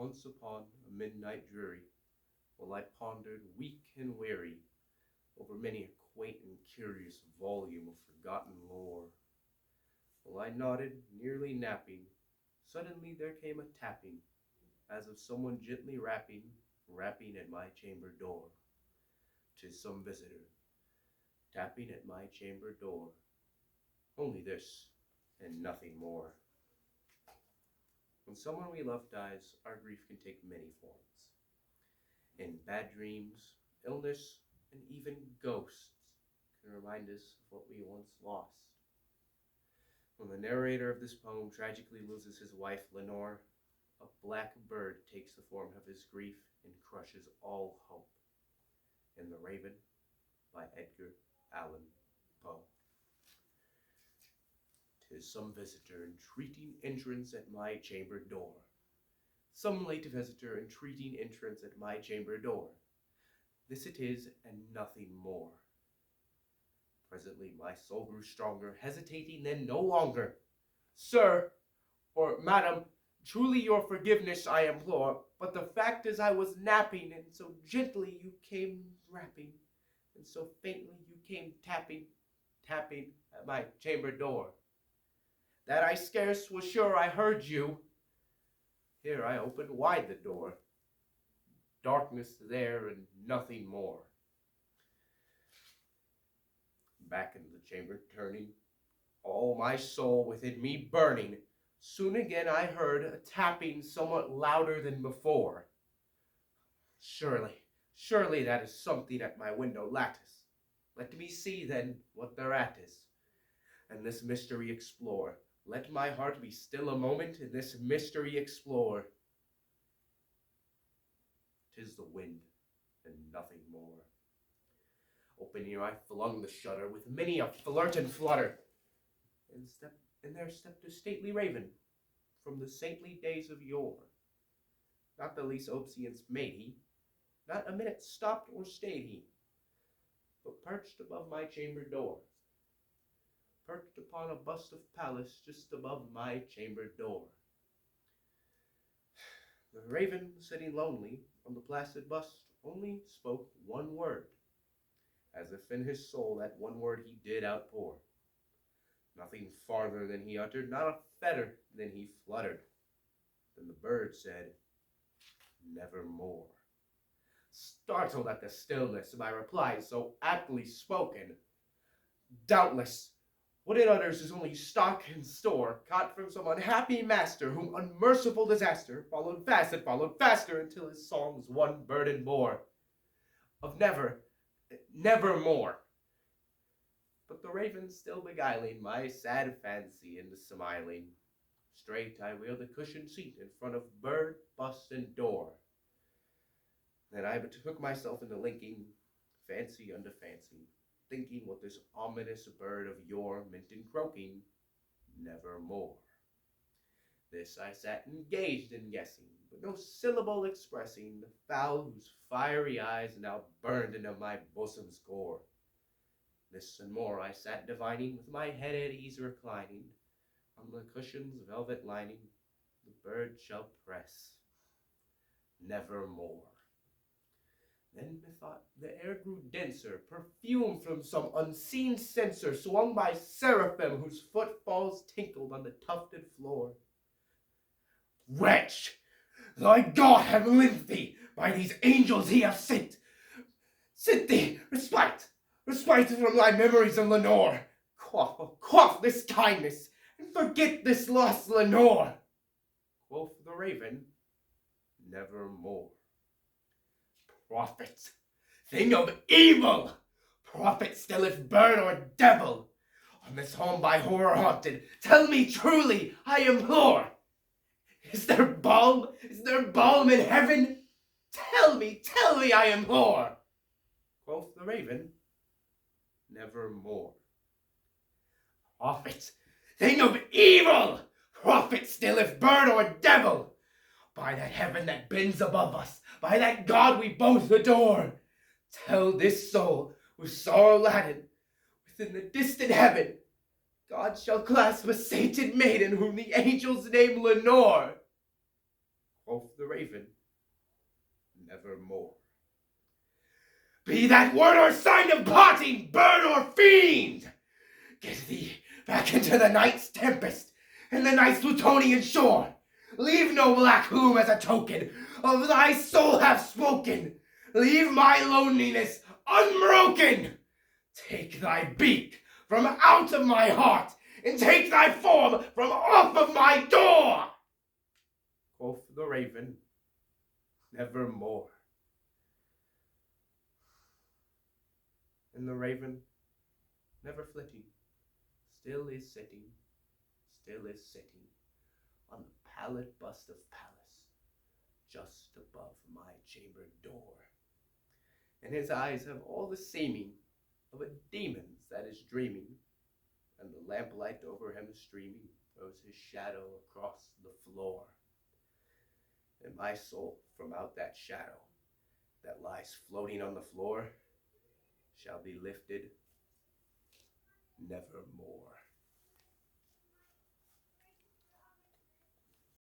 Once upon a midnight dreary, while I pondered, weak and weary, over many a quaint and curious volume of forgotten lore, while I nodded, nearly napping, suddenly there came a tapping, as of someone gently rapping at my chamber door. 'Tis some visitor, tapping at my chamber door. Only this, and nothing more. When someone we love dies, our grief can take many forms. In bad dreams, illness, and even ghosts can remind us of what we once lost. When the narrator of this poem tragically loses his wife, Lenore, a black bird takes the form of his grief and crushes all hope. In The Raven by Edgar Allan Poe. 'Tis some visitor entreating entrance at my chamber door. Some late visitor entreating entrance at my chamber door. This it is, and nothing more. Presently my soul grew stronger, hesitating then no longer. Sir, or madam, truly your forgiveness I implore, but the fact is I was napping, and so gently you came rapping, and so faintly you came tapping at my chamber door, that I scarce was sure I heard you. Here I opened wide the door. Darkness there and nothing more. Back into the chamber turning, all my soul within me burning, soon again I heard a tapping somewhat louder than before. Surely that is something at my window lattice. Let me see then what thereat is, and this mystery explore. Let my heart be still a moment, and this mystery explore. 'Tis the wind, and nothing more. Open here I flung the shutter with many a flirt and flutter, and there stepped a stately raven from the saintly days of yore. Not the least obeisance made he, not a minute stopped or stayed he, but perched above my chamber door, perched upon a bust of Pallas just above my chamber door. The raven, sitting lonely on the placid bust, only spoke one word, as if in his soul that one word he did outpour. Nothing farther than he uttered, not a feather than he fluttered. Then the bird said, nevermore. Startled at the stillness of my reply so aptly spoken, doubtless what it utters is only stock and store, caught from some unhappy master, whom unmerciful disaster followed fast and followed faster, until his songs one burden bore, of nevermore. But the raven still beguiling my sad fancy into smiling, straight I wheeled the cushioned seat in front of bird, bust, and door. Then I betook myself into linking fancy unto fancy, thinking what this ominous bird of yore meant in croaking, nevermore. This I sat engaged in guessing, but no syllable expressing the fowl whose fiery eyes now burned into my bosom's gore. This and more I sat divining, with my head at ease reclining, on the cushion's velvet lining, the bird shall press, nevermore. Then methought the air grew denser, perfumed from some unseen censer, swung by seraphim whose footfalls tinkled on the tufted floor. Wretch, thy God have lent thee, by these angels he hath sent thee respite from thy memories of Lenore. Quaff this kindness, and forget this lost Lenore. Quoth the raven, nevermore. Prophet, thing of evil, prophet still if bird or devil, on this home by horror haunted, tell me truly, I implore, is there balm in heaven? Tell me, I implore. Quoth the raven, nevermore. Prophet, thing of evil, prophet still if bird or devil, by that heaven that bends above us, by that God we both adore, tell this soul with sorrow laden, within the distant heaven, God shall clasp a sainted maiden whom the angels name Lenore. Quoth the raven, nevermore. Be that word or sign of parting, bird or fiend! Get thee back into the night's tempest and the night's Plutonian shore. Leave no black whom as a token of thy soul have spoken. Leave my loneliness unbroken. Take thy beak from out of my heart, and take thy form from off of my door. Quoth the raven, nevermore. And the raven, never flitting, still is sitting on the pallid bust of Pallas, just above my chamber door. And his eyes have all the seeming of a demon's that is dreaming, and the lamplight over him streaming throws his shadow across the floor. And my soul from out that shadow that lies floating on the floor shall be lifted nevermore.